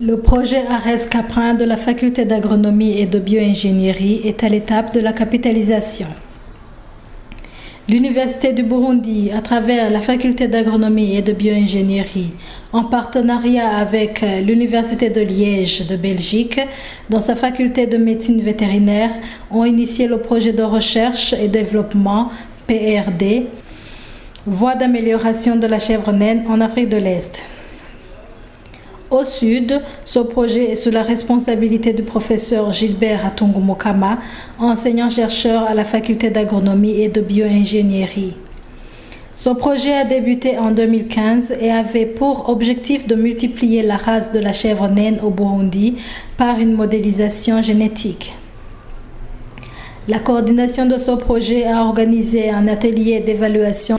Le projet ARES Caprin de la Faculté d'agronomie et de bioingénierie est à l'étape de la capitalisation. L'Université du Burundi, à travers la Faculté d'agronomie et de bioingénierie, en partenariat avec l'Université de Liège de Belgique, dans sa faculté de médecine vétérinaire, ont initié le projet de recherche et développement PRD, Voie d'amélioration de la chèvre naine en Afrique de l'Est. Au sud, ce projet est sous la responsabilité du professeur Gilbert Hatungu Mukama, enseignant-chercheur à la faculté d'agronomie et de bioingénierie. Ce projet a débuté en 2015 et avait pour objectif de multiplier la race de la chèvre naine au Burundi par une modélisation génétique. La coordination de ce projet a organisé un atelier d'évaluation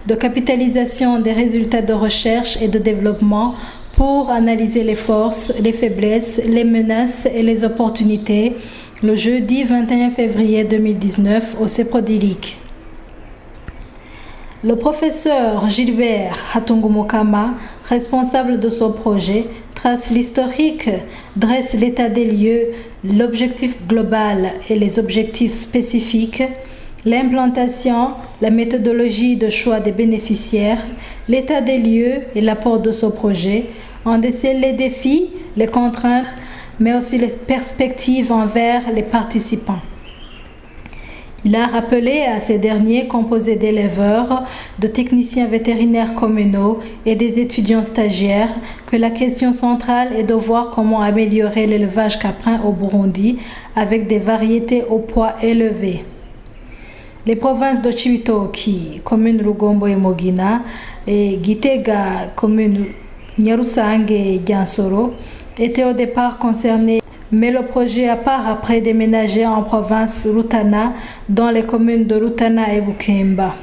de capitalisation des résultats de recherche et de développement pour analyser les forces, les faiblesses, les menaces et les opportunités le jeudi 21 février 2019 au CEPRODILIC. Le professeur Gilbert Hatungu Mukama, responsable de ce projet, trace l'historique, dresse l'état des lieux, l'objectif global et les objectifs spécifiques, l'implantation, la méthodologie de choix des bénéficiaires, l'état des lieux et l'apport de ce projet, en décèle les défis, les contraintes, mais aussi les perspectives envers les participants. Il a rappelé à ces derniers, composés d'éleveurs, de techniciens vétérinaires communaux et des étudiants stagiaires, que la question centrale est de voir comment améliorer l'élevage caprin au Burundi avec des variétés au poids élevé. Les provinces de Cibitoke, commune Rugombo et Mogina, et Gitega, commune Nyarusange et Gyansoro, étaient au départ concernées, mais le projet a part après déménagé en province Rutana, dans les communes de Rutana et Bukemba.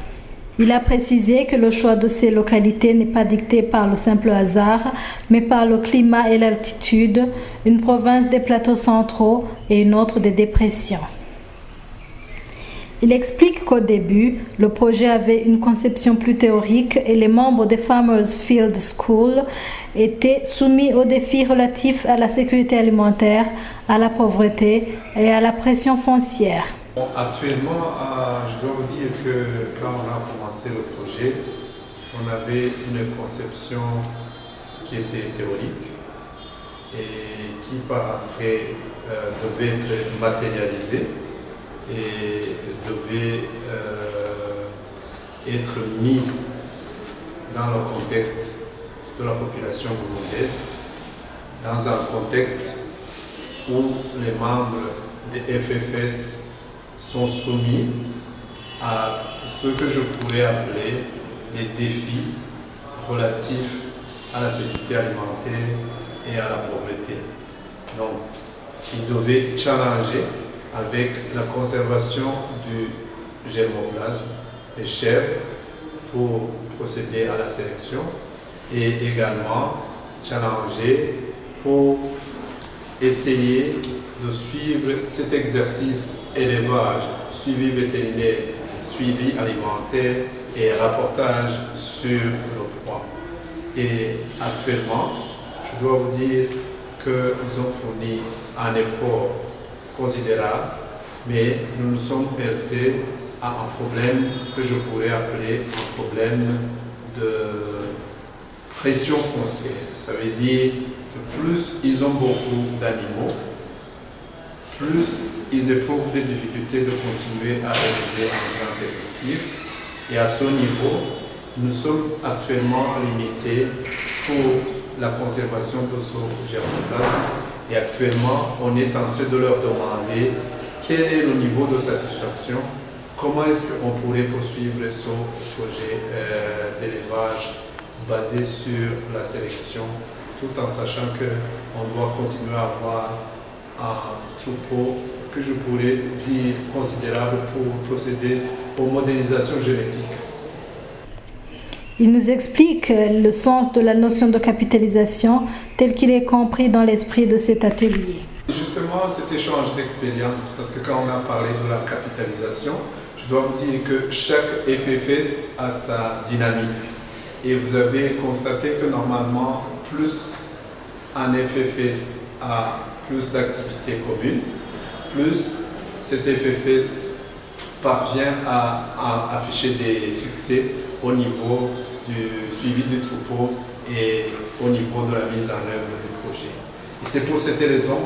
Il a précisé que le choix de ces localités n'est pas dicté par le simple hasard, mais par le climat et l'altitude, une province des plateaux centraux et une autre des dépressions. Il explique qu'au début, le projet avait une conception plus théorique et les membres des Farmers Field School étaient soumis aux défis relatifs à la sécurité alimentaire, à la pauvreté et à la pression foncière. Bon, actuellement, je dois vous dire que quand on a commencé le projet, on avait une conception qui était théorique et qui par après devait être matérialisée et devait être mis dans le contexte de la population burundaise, dans un contexte où les membres des FFS sont soumis à ce que je pourrais appeler les défis relatifs à la sécurité alimentaire et à la pauvreté. Donc, ils devaient challenger avec la conservation du germoplasme des chèvres pour procéder à la sélection et également challenger pour essayer de suivre cet exercice élevage, suivi vétérinaire, suivi alimentaire et rapportage sur le poids. Et actuellement, je dois vous dire qu'ils ont fourni un effort considérable, mais nous nous sommes heurtés à un problème que je pourrais appeler un problème de pression foncière. Ça veut dire que plus ils ont beaucoup d'animaux, plus ils éprouvent des difficultés de continuer à élever un grand effectif. Et à ce niveau, nous sommes actuellement limités pour la conservation de ce germoplasme. Et actuellement, on est en train de leur demander quel est le niveau de satisfaction, comment est-ce qu'on pourrait poursuivre ce projet d'élevage basé sur la sélection, tout en sachant qu'on doit continuer à avoir un troupeau que je pourrais dire considérable pour procéder aux modélisations génétiques. Il nous explique le sens de la notion de capitalisation tel qu'il est compris dans l'esprit de cet atelier. Justement, cet échange d'expérience, parce que quand on a parlé de la capitalisation, je dois vous dire que chaque FFS a sa dynamique. Et vous avez constaté que normalement, plus un FFS a plus d'activités communes, plus cet FFS parvient à afficher des succès au niveau du suivi du troupeau et au niveau de la mise en œuvre du projet. Et c'est pour cette raison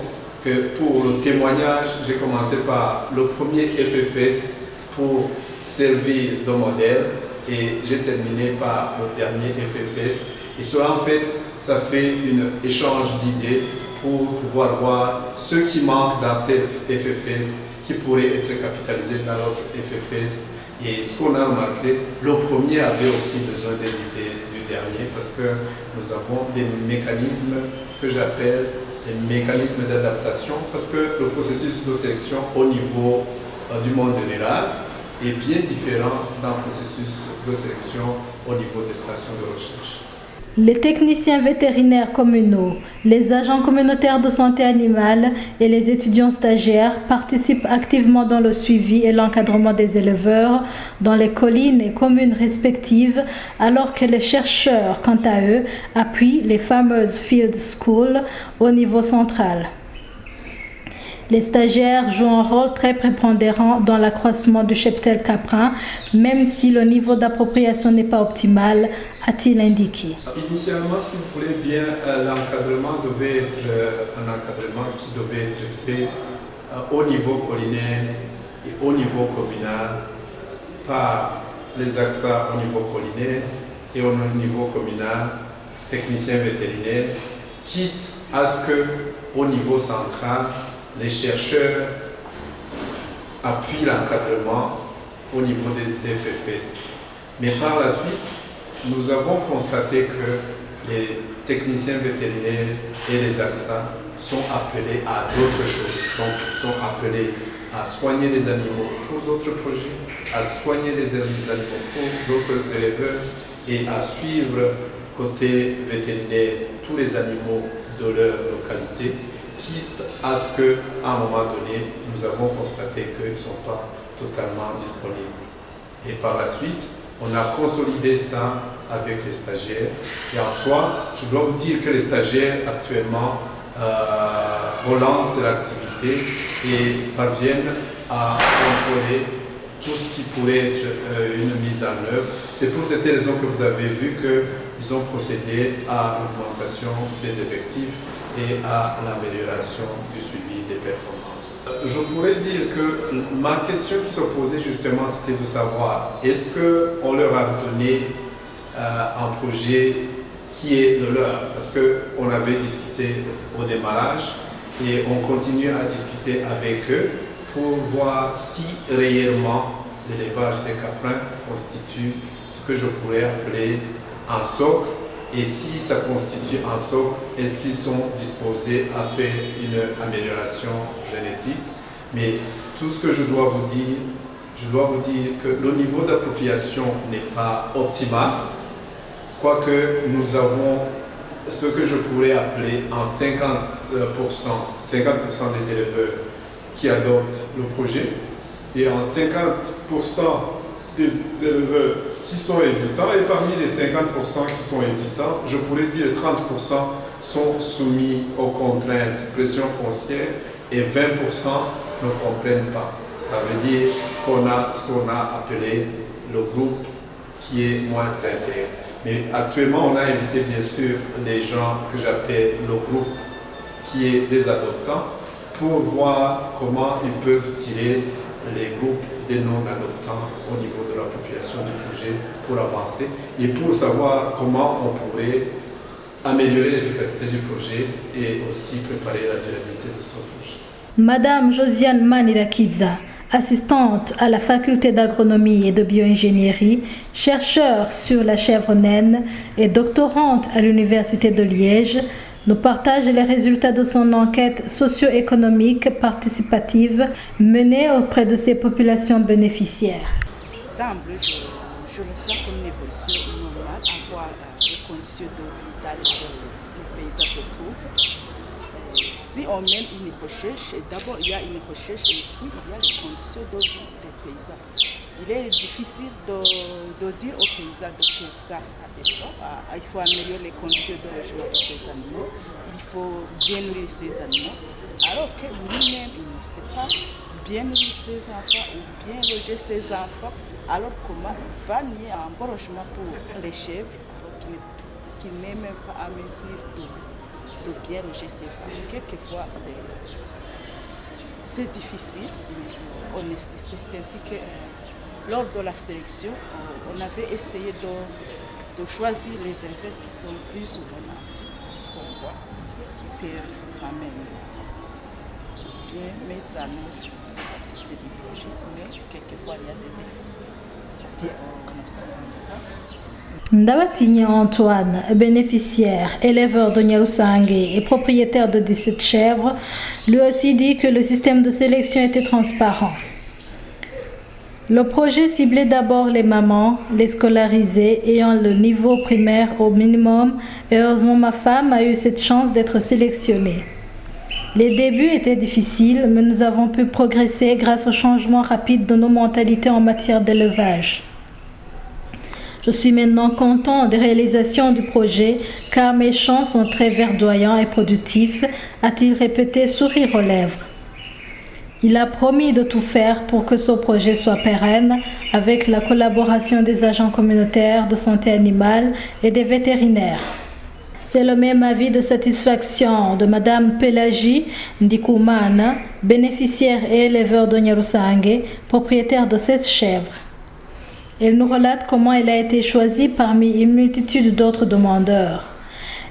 que pour le témoignage, j'ai commencé par le premier FFS pour servir de modèle et j'ai terminé par le dernier FFS. Et cela, en fait, ça fait un échange d'idées pour pouvoir voir ce qui manque dans tel FFS qui pourrait être capitalisé dans l'autre FFS. Et ce qu'on a remarqué, le premier avait aussi besoin des idées du dernier parce que nous avons des mécanismes que j'appelle des mécanismes d'adaptation parce que le processus de sélection au niveau du monde rural est bien différent d'un processus de sélection au niveau des stations de recherche. Les techniciens vétérinaires communaux, les agents communautaires de santé animale et les étudiants stagiaires participent activement dans le suivi et l'encadrement des éleveurs dans les collines et communes respectives, alors que les chercheurs, quant à eux, appuient les Farmers Field School au niveau central. Les stagiaires jouent un rôle très prépondérant dans l'accroissement du cheptel caprin, même si le niveau d'appropriation n'est pas optimal, a-t-il indiqué. Initialement, si vous voulez bien, l'encadrement devait être un encadrement qui devait être fait au niveau collinaire et au niveau communal par les AXA au niveau collinaire et au niveau communal, techniciens vétérinaires, quitte à ce qu'au niveau central, les chercheurs appuient l'encadrement au niveau des FFS. Mais par la suite, nous avons constaté que les techniciens vétérinaires et les AXA sont appelés à d'autres choses. Donc, ils sont appelés à soigner les animaux pour d'autres projets, à soigner les animaux pour d'autres éleveurs et à suivre côté vétérinaire tous les animaux de leur localité, quitte à ce qu'à un moment donné, nous avons constaté qu'ils ne sont pas totalement disponibles. Et par la suite, on a consolidé ça avec les stagiaires. Et en soi, je dois vous dire que les stagiaires actuellement relancent l'activité et parviennent à contrôler tout ce qui pourrait être une mise en œuvre. C'est pour cette raison que vous avez vu qu'ils ont procédé à l'augmentation des effectifs et à l'amélioration du suivi des performances. Je pourrais dire que ma question qui se posait justement, c'était de savoir est-ce qu'on leur a donné un projet qui est le leur? Parce qu'on avait discuté au démarrage et on continue à discuter avec eux pour voir si réellement l'élevage des caprins constitue ce que je pourrais appeler un socle. Et si ça constitue un socle, est-ce qu'ils sont disposés à faire une amélioration génétique? Mais tout ce que je dois vous dire que le niveau d'appropriation n'est pas optimal, quoique nous avons ce que je pourrais appeler en 50% des éleveurs qui adoptent le projet et en 50% des éleveurs qui sont hésitants, et parmi les 50% qui sont hésitants, je pourrais dire 30% sont soumis aux contraintes pression foncière et 20% ne comprennent pas. Ça veut dire qu'on a ce qu'on a appelé le groupe qui est moins intégré. Mais actuellement, on a invité bien sûr les gens que j'appelle le groupe qui est des adoptants pour voir comment ils peuvent tirer les groupes des non-adoptants au niveau de la population du projet pour avancer et pour savoir comment on pourrait améliorer l'efficacité du projet et aussi préparer la durabilité de ce projet. Madame Josiane Manirakidza, assistante à la faculté d'agronomie et de bioingénierie, chercheure sur la chèvre naine et doctorante à l'université de Liège, nous partage les résultats de son enquête socio-économique participative menée auprès de ces populations bénéficiaires. D'emblée, je le prends comme une évolution normale à voir les conditions de vie dans lesquelles le paysan se trouve. Si on mène une recherche, d'abord il y a une recherche et puis il y a les conditions de vie des paysans. il est difficile de dire aux paysans de faire ça et ça. Il faut améliorer les conditions de logement de ces animaux, il faut bien nourrir ces animaux, alors que lui-même, il ne sait pas bien nourrir ses enfants ou bien loger ses enfants, alors comment il va nier un bon logement pour les chèvres, alors qu'il n'est même pas à mesure de bien loger ses enfants. Quelquefois, c'est difficile, mais c'est ainsi que lors de la sélection, on avait essayé de choisir les éleveurs qui sont plus ou moins qui peuvent quand même bien mettre en œuvre les activités du projet, mais quelquefois il y a des défauts qu'on ne s'attend pas. Ndabatinye Antoine, bénéficiaire, éleveur de Nyarusange et propriétaire de 17 chèvres, lui aussi dit que le système de sélection était transparent. Le projet ciblait d'abord les mamans, les scolarisées ayant le niveau primaire au minimum et heureusement ma femme a eu cette chance d'être sélectionnée. Les débuts étaient difficiles, mais nous avons pu progresser grâce au changement rapide de nos mentalités en matière d'élevage. Je suis maintenant content des réalisations du projet car mes champs sont très verdoyants et productifs, a-t-il répété sourire aux lèvres. Il a promis de tout faire pour que ce projet soit pérenne avec la collaboration des agents communautaires de santé animale et des vétérinaires. C'est le même avis de satisfaction de Madame Pélagie Ndikoumana, bénéficiaire et éleveur de Nyarusange, propriétaire de 7 chèvres. Elle nous relate comment elle a été choisie parmi une multitude d'autres demandeurs.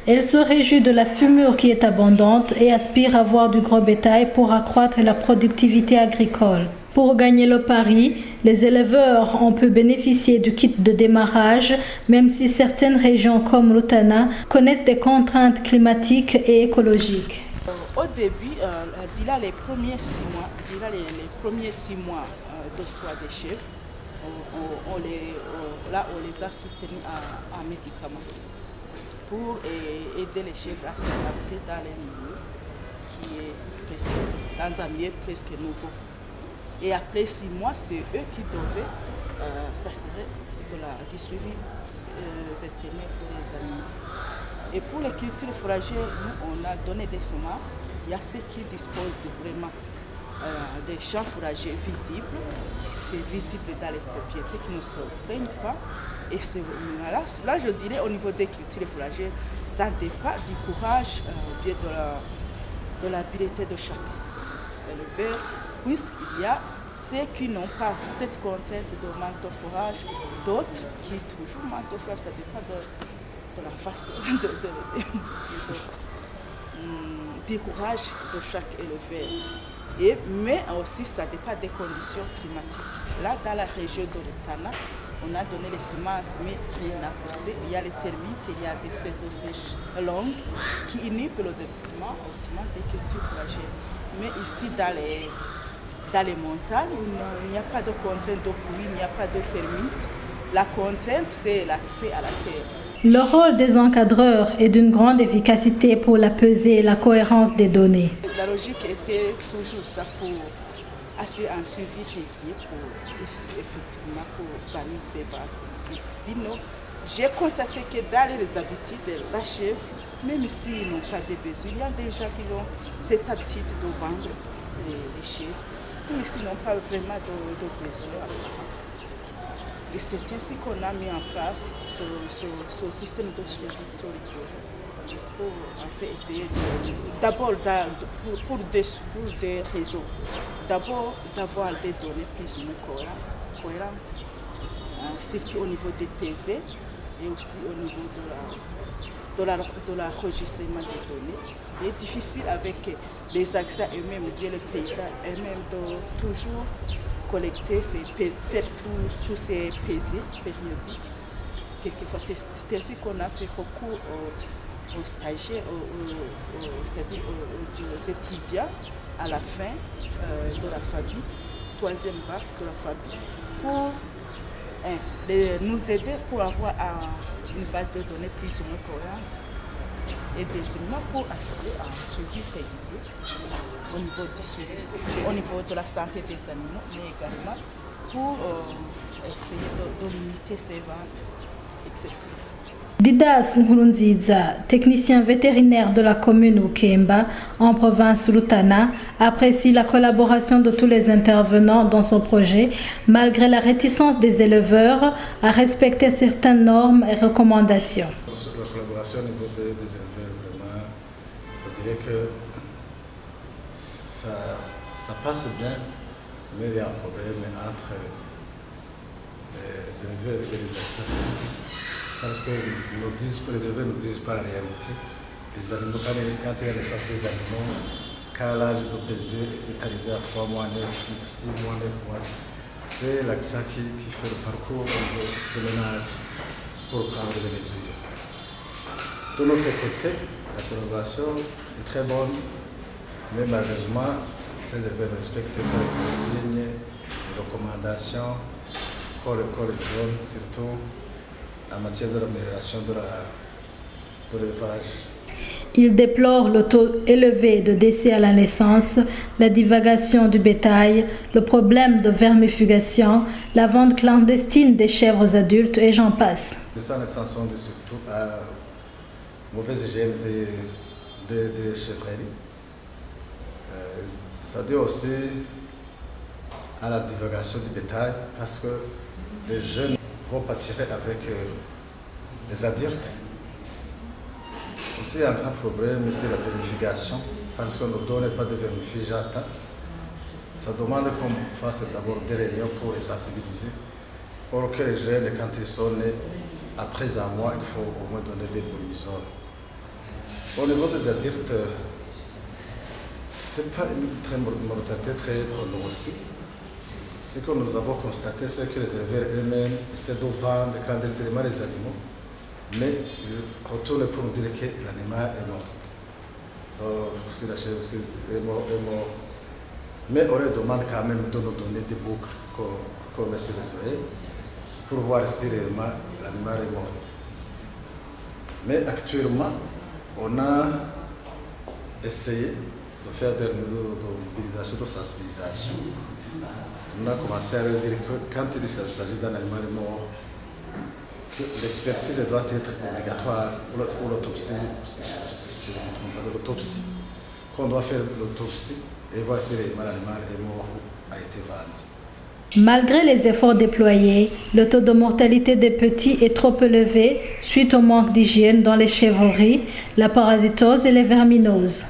Elle se réjouit de la fumure qui est abondante et aspire à avoir du gros bétail pour accroître la productivité agricole. Pour gagner le pari, les éleveurs ont pu bénéficier du kit de démarrage, même si certaines régions comme l'Utana connaissent des contraintes climatiques et écologiques. Au début, les premiers 6 mois d'octroi des chèvres, on les a soutenus en médicaments pour aider les chèvres à s'adapter dans les milieux qui est dans un milieu presque nouveau. Et après 6 mois, c'est eux qui devaient s'assurer du suivi vétérinaire des animaux. Et pour les cultures fourragères, nous, on a donné des semences. Il y a ceux qui disposent vraiment des champs fourragers visibles, c'est visible dans les propriétés qui ne se plaignent pas. Et là, je dirais au niveau des cultures fourragères, ça dépend du courage bien de l'habileté de chaque éleveur, puisqu'il y a ceux qui n'ont pas cette contrainte de manteau fourrage, d'autres qui toujours manteau fourrage, ça dépend de la façon du courage de chaque éleveur. Mais aussi ça dépend des conditions climatiques. Là, dans la région de l'Utana, on a donné les semences, mais rien n'a poussé. Il y a les termites, il y a des saisons sèches longues qui inhibent le développement optimal des cultures fourragères. Mais ici, dans les montagnes, il n'y a pas de contrainte de pluie, il n'y a pas de termites. La contrainte, c'est l'accès à la terre. Le rôle des encadreurs est d'une grande efficacité pour la pesée et la cohérence des données. La logique était toujours ça pour assurer un suivi régulier effectivement pour bannir ces vagues. Sinon, j'ai constaté que dans les habitudes de la chèvre, même s'ils n'ont pas de besoin, il y a des gens qui ont cette habitude de vendre les chèvres, mais s'ils n'ont pas vraiment de besoin. Et c'est ainsi qu'on a mis en place ce système de suivi pour en fait essayer d'abord pour des raisons. D'abord d'avoir des données plus ou moins cohérentes, surtout au niveau des PZ et aussi au niveau de l'enregistrement des données. Il est difficile avec les accès eux-mêmes, bien les paysans eux-mêmes de toujours collecter, faire tous ces PZ périodiques. Quelquefois, c'est ainsi qu'on a fait recours aux stagiaires, c'est-à-dire aux étudiants à la fin de la famille, 3e bac de la famille, pour nous aider pour avoir une base de données plus ou moins cohérente et deuxièmement pour assurer un suivi régulier au niveau du suivi, au niveau de la santé des animaux, mais également pour essayer de limiter ces ventes excessives. Didas Nkurunziza, technicien vétérinaire de la commune Ukemba, en province Rutana, apprécie la collaboration de tous les intervenants dans son projet, malgré la réticence des éleveurs à respecter certaines normes et recommandations. La collaboration au niveau des éleveurs, vraiment, je dirais que ça passe bien, mais il y a un problème entre les éleveurs et les accessibles. Parce que les éleveurs ne disent pas la réalité. Les animaux, quand il y a naissance des animaux, quand l'âge de baiser est arrivé à 3 mois, 9, 6 mois, 9 mois, c'est l'AXA qui fait le parcours de ménage pour prendre des mesures. De notre côté, la collaboration est très bonne, mais malheureusement, ces éleveurs ne respectent pas les consignes, les recommandations, pour le donne, surtout en matière de l'amélioration de l'élevage. Il déplore le taux élevé de décès à la naissance, la divagation du bétail, le problème de vermifugation, la vente clandestine des chèvres adultes et j'en passe. Les naissances sont surtout à mauvaise hygiène des chèvreries. Ça dit aussi à la divagation du bétail parce que les jeunes vont pâtir avec les adultes. Aussi, un grand problème, c'est la vermifugation, parce qu'on ne donne pas de vermifuge. Ça demande qu'on fasse d'abord des réunions pour les sensibiliser. Or que les jeunes, quand ils sont nés, après un mois, il faut au moins donner des provisoires. Au niveau des adultes, ce n'est pas une mortalité très prononcée. Ce que nous avons constaté, c'est que les éleveurs eux-mêmes essaient de vendre clandestinement les animaux, mais ils retournent pour nous dire que l'animal est mort. Si la chèvre est mort, mais on leur demande quand même de nous donner des boucles qu'on met sur les oreilles pour voir si réellement l'animal est mort. Mais actuellement, on a essayé de faire des mobilisations, de sensibilisation. On a commencé à leur dire que quand il s'agit d'un animal mort, l'expertise doit être obligatoire pour l'autopsie, qu'on doit faire l'autopsie et voir si l'animal est mort ou a été vendu. Malgré les efforts déployés, le taux de mortalité des petits est trop élevé suite au manque d'hygiène dans les chèvreries, la parasitose et les verminoses.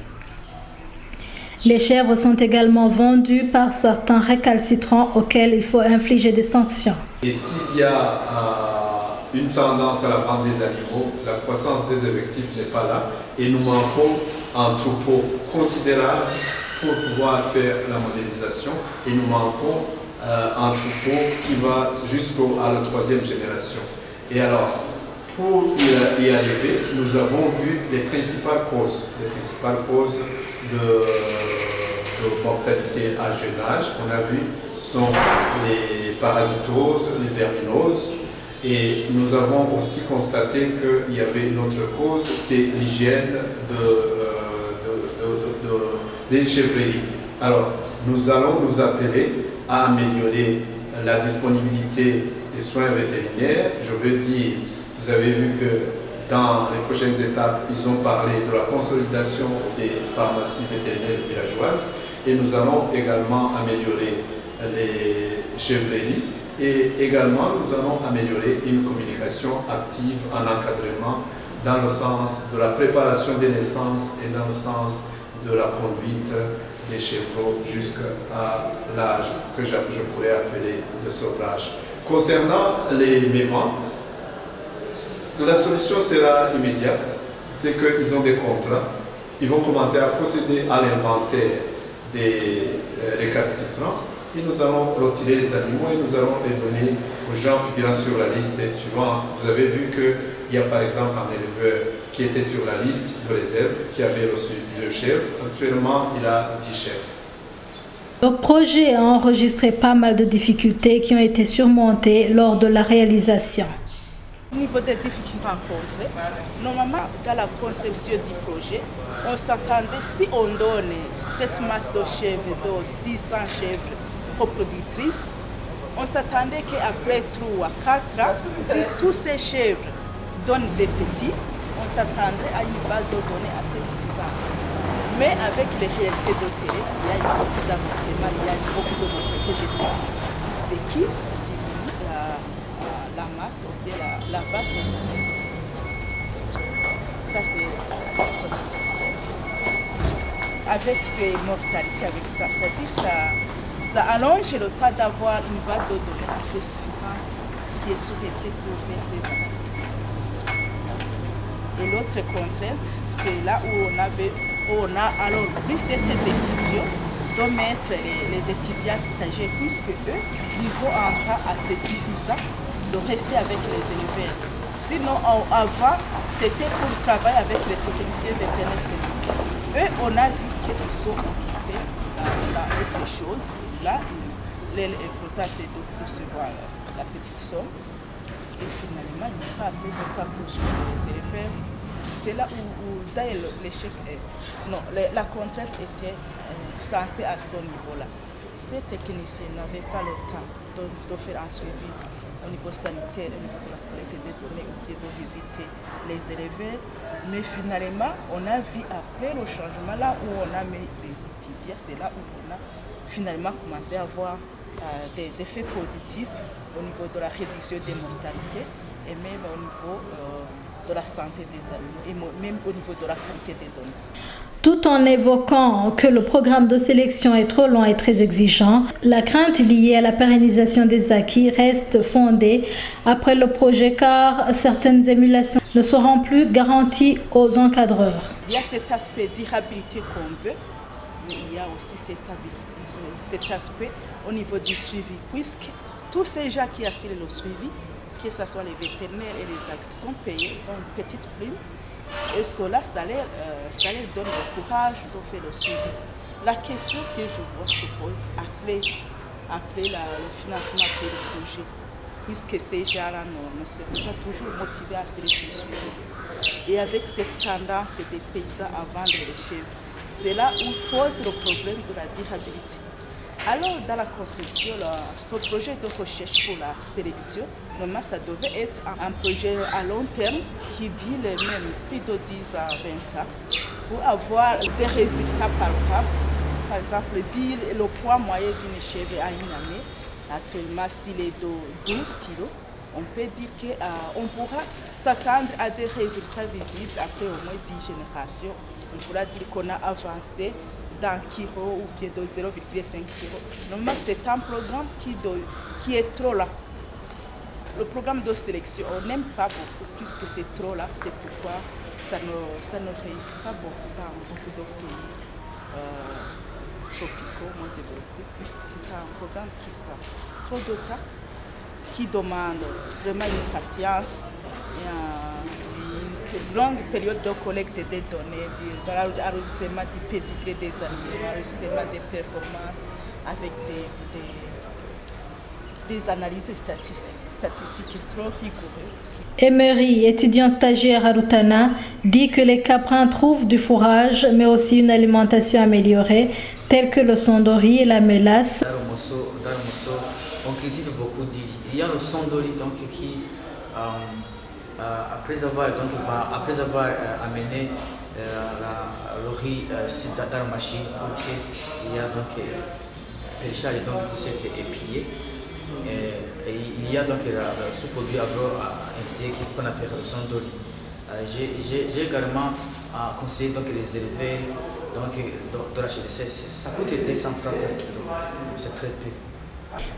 Les chèvres sont également vendues par certains récalcitrants auxquels il faut infliger des sanctions. Et s'il y a une tendance à la vente des animaux, la croissance des effectifs n'est pas là et nous manquons un troupeau considérable pour pouvoir faire la modélisation et nous manquons un troupeau qui va jusqu'à la 3e génération. Et alors, pour y arriver, nous avons vu les principales causes de mortalité à jeune âge. On a vu sont les parasitoses, les verminoses. Et nous avons aussi constaté qu'il y avait une autre cause, c'est l'hygiène des chèvreries. Alors, nous allons nous atteler à améliorer la disponibilité des soins vétérinaires. Je veux dire, vous avez vu que dans les prochaines étapes, ils ont parlé de la consolidation des pharmacies vétérinaires villageoises et nous allons également améliorer les chèvreries et également nous allons améliorer une communication active en encadrement dans le sens de la préparation des naissances et dans le sens de la conduite des chevaux jusqu'à l'âge que je pourrais appeler de sevrage. Concernant les méventes, la solution sera immédiate, c'est qu'ils ont des contrats, ils vont commencer à procéder à l'inventaire des récalcitrants et nous allons retirer les animaux et nous allons les donner aux gens figurant sur la liste suivante. Vous avez vu qu'il y a par exemple un éleveur qui était sur la liste de réserve, qui avait reçu 2 chèvres. Actuellement, il a 10 chèvres. Le projet a enregistré pas mal de difficultés qui ont été surmontées lors de la réalisation. Au niveau des difficultés rencontrées, normalement, dans la conception du projet, on s'attendait, si on donne cette masse de chèvres, de 600 chèvres reproductrices, On s'attendait qu'après 3 à 4 ans, si tous ces chèvres donnent des petits, on s'attendrait à une base de données assez suffisante. Mais avec les réalités de terrain, il y a beaucoup d'avortements, il y a beaucoup de mortalité de petits, ce qui diminue la masse ou bien la base de données. Ça, c'est avec ces mortalités, avec ça, c'est-à-dire ça allonge le temps d'avoir une base de données assez suffisante qui est souhaitée pour faire ces analyses. Et l'autre contrainte, c'est là où on a alors pris cette décision de mettre les étudiants stagiaires, puisque eux, ils ont un temps assez suffisant de rester avec les élèves. Sinon, avant, c'était pour travailler avec les techniciens vétérinaires. Eux, on a vu qu'ils sont occupés dans autre chose. Là, l'important, c'est de recevoir la petite somme. Et finalement, il n'y a pas assez de temps pour suivre les élèves. C'est là où d'ailleurs, l'échec est. Non, la contrainte était censée à ce niveau-là. Ces techniciens n'avaient pas le temps de faire un suivi au niveau sanitaire, au niveau de la collecte des données, ou de visiter les élèves. Mais finalement, on a vu après le changement, là où on a mis les étudiants, c'est là où on a finalement commencé à voir des effets positifs au niveau de la réduction des mortalités et même au niveau de la santé des animaux et même au niveau de la qualité des données. Tout en évoquant que le programme de sélection est trop long et très exigeant, la crainte liée à la pérennisation des acquis reste fondée après le projet car certaines émulations ne seront plus garanties aux encadreurs. Il y a cet aspect durabilité qu'on veut, mais il y a aussi cet aspect au niveau du suivi, puisque tous ces gens qui assurent le suivi, que ce soit les vétérinaires et les axes, sont payés, ils ont une petite prime. Et cela, ça leur donne le courage de faire le suivi. La question que je vois se pose après le financement de le projet, puisque ces gens-là ne seront pas toujours motivés à se suivre. Et avec cette tendance des paysans à vendre les chèvres, c'est là où pose le problème de la durabilité. Alors, dans la conception, ce projet de recherche pour la sélection, normalement, ça devait être un projet à long terme qui dit les mêmes plus de 10 à 20 ans pour avoir des résultats palpables. Par exemple, dire le poids moyen d'une chèvre à une année, actuellement, s'il est de 12 kg, on peut dire qu'on pourra s'attendre à des résultats visibles après au moins 10 générations. On pourra dire qu'on a avancé d'un kilo ou bien de 0,5 kg. Normalement, c'est un programme qui est trop là. Le programme de sélection, on n'aime pas beaucoup puisque c'est trop là. C'est pourquoi ça ne réussit pas beaucoup dans beaucoup de pays tropicaux, moins développés, puisque c'est un programme qui prend trop de temps, qui demande vraiment une patience et une longue période de collecte des données, de l'enregistrement du pédigré des animaux, l'enregistrement des performances avec des analyses statistiques trop rigoureuses. Emery, étudiant stagiaire à Rutana, dit que les caprins trouvent du fourrage, mais aussi une alimentation améliorée, telle que le sondori et la mélasse. Dans le morceau, on critique beaucoup. Il y a le sondori donc, qui, après avoir amené le riz dans la machine, il y a donc pêchage donc de cette épillé. Et il y a donc le sous-produit agro-industrie qu'on appelle le sondori. J'ai également conseillé donc les éleveurs de l'acheter. Ça coûte 200 francs par kilo, c'est très peu.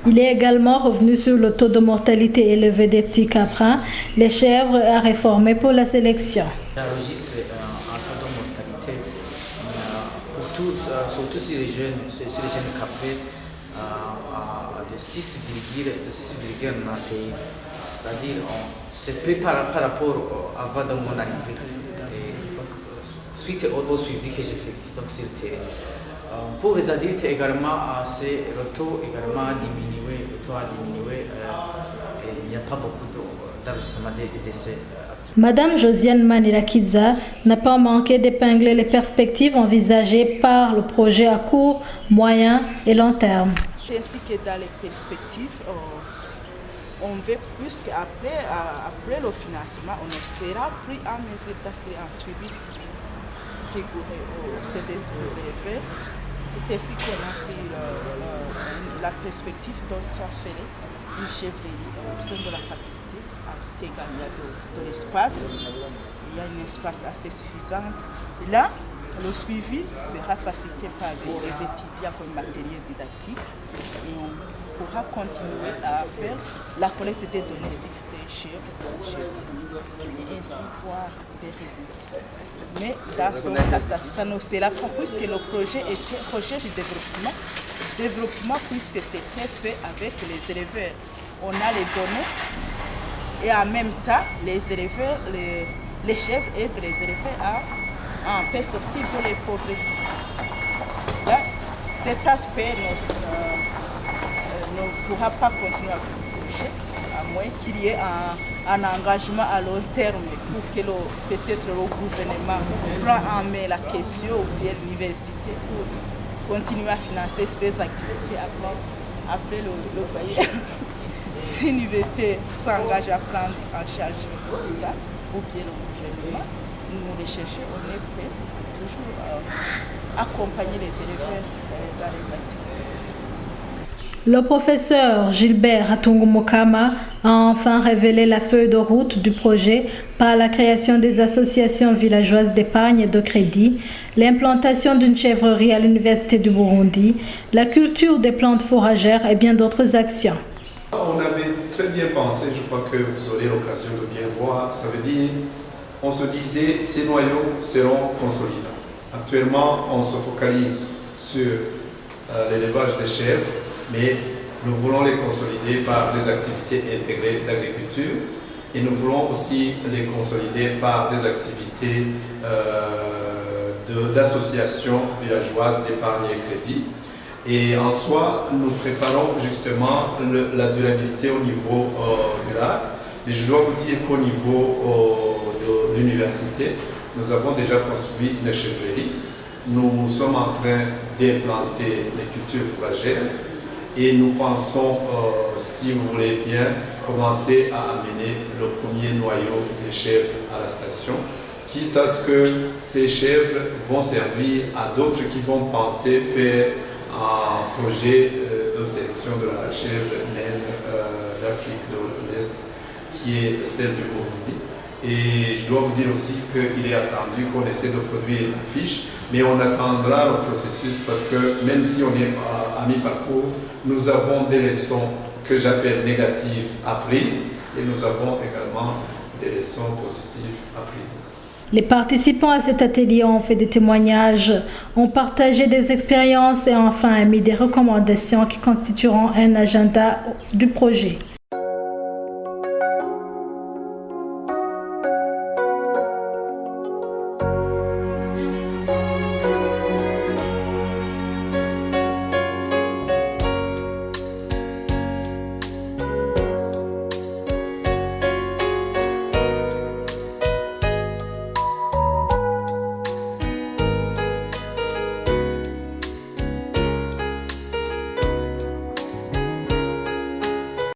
Il est également revenu sur le taux de mortalité élevé des petits caprins, les chèvres à réformer pour la sélection. J'enregistre un taux de mortalité pour tous, surtout sur les jeunes caprins, de 6,1 dans le pays. C'est-à-dire, c'est peu par rapport avant de mon arrivée. Et donc, suite au suivi que j'effectue sur le terrain. Pour les adultes également, le taux également a diminué. Et il n'y a pas beaucoup d'enregistrement des décès. Madame Josiane Manilakidza n'a pas manqué d'épingler les perspectives envisagées par le projet à court, moyen et long terme. ainsi que dans les perspectives, on veut plus qu'après après le financement, on sera plus en mesure d'assurer un suivi rigoureux au sein des élèves. C'est ainsi qu'on a pris la perspective de transférer une chèvrerie au sein de la faculté. À tout égard, il y a de l'espace, il y a un espace assez suffisant. Là, le suivi sera facilité par les étudiants comme matériel didactique et on pourra continuer à faire la collecte des données sur ces chèvres et ainsi voir des résultats. Mais dans ce cas, ça ne sera pas puisque le projet était recherche et développement puisque c'était fait avec les éleveurs. On a les données et en même temps les éleveurs, les chèvres aident les éleveurs à un peu sortir de les pauvretés. Là, cet aspect ne pourra pas continuer à bouger, à moins qu'il y ait un engagement à long terme pour que peut-être le gouvernement prenne en main la question ou bien l'université pour continuer à financer ces activités après le pays. Si l'université s'engage à prendre en charge ça, ou bien le gouvernement, nous les cherchons, on est prêt toujours à accompagner les élèves dans les activités. Le professeur Gilbert Hatungu Mukama a enfin révélé la feuille de route du projet par la création des associations villageoises d'épargne et de crédit, l'implantation d'une chèvrerie à l'Université du Burundi, la culture des plantes fourragères et bien d'autres actions. On avait très bien pensé, je crois que vous aurez l'occasion de bien voir, ça veut dire, on se disait, ces noyaux seront consolidants. Actuellement, on se focalise sur l'élevage des chèvres, mais nous voulons les consolider par des activités intégrées d'agriculture et nous voulons aussi les consolider par des activités d'associations villageoises d'épargne et crédit. Et en soi, nous préparons justement la durabilité au niveau rural. Et je dois vous dire qu'au niveau de l'université, nous avons déjà construit une chèvrerie. Nous sommes en train d'implanter les cultures fourragères et nous pensons, si vous voulez bien, commencer à amener le premier noyau des chèvres à la station, quitte à ce que ces chèvres vont servir à d'autres qui vont penser faire un projet de sélection de la chèvre naine d'Afrique de l'Est, qui est celle du Burundi. Et je dois vous dire aussi qu'il est attendu qu'on essaie de produire la fiche, mais on attendra le processus parce que même si on est à mi-parcours, nous avons des leçons que j'appelle négatives apprises et nous avons également des leçons positives apprises. Les participants à cet atelier ont fait des témoignages, ont partagé des expériences et enfin émis des recommandations qui constitueront un agenda du projet.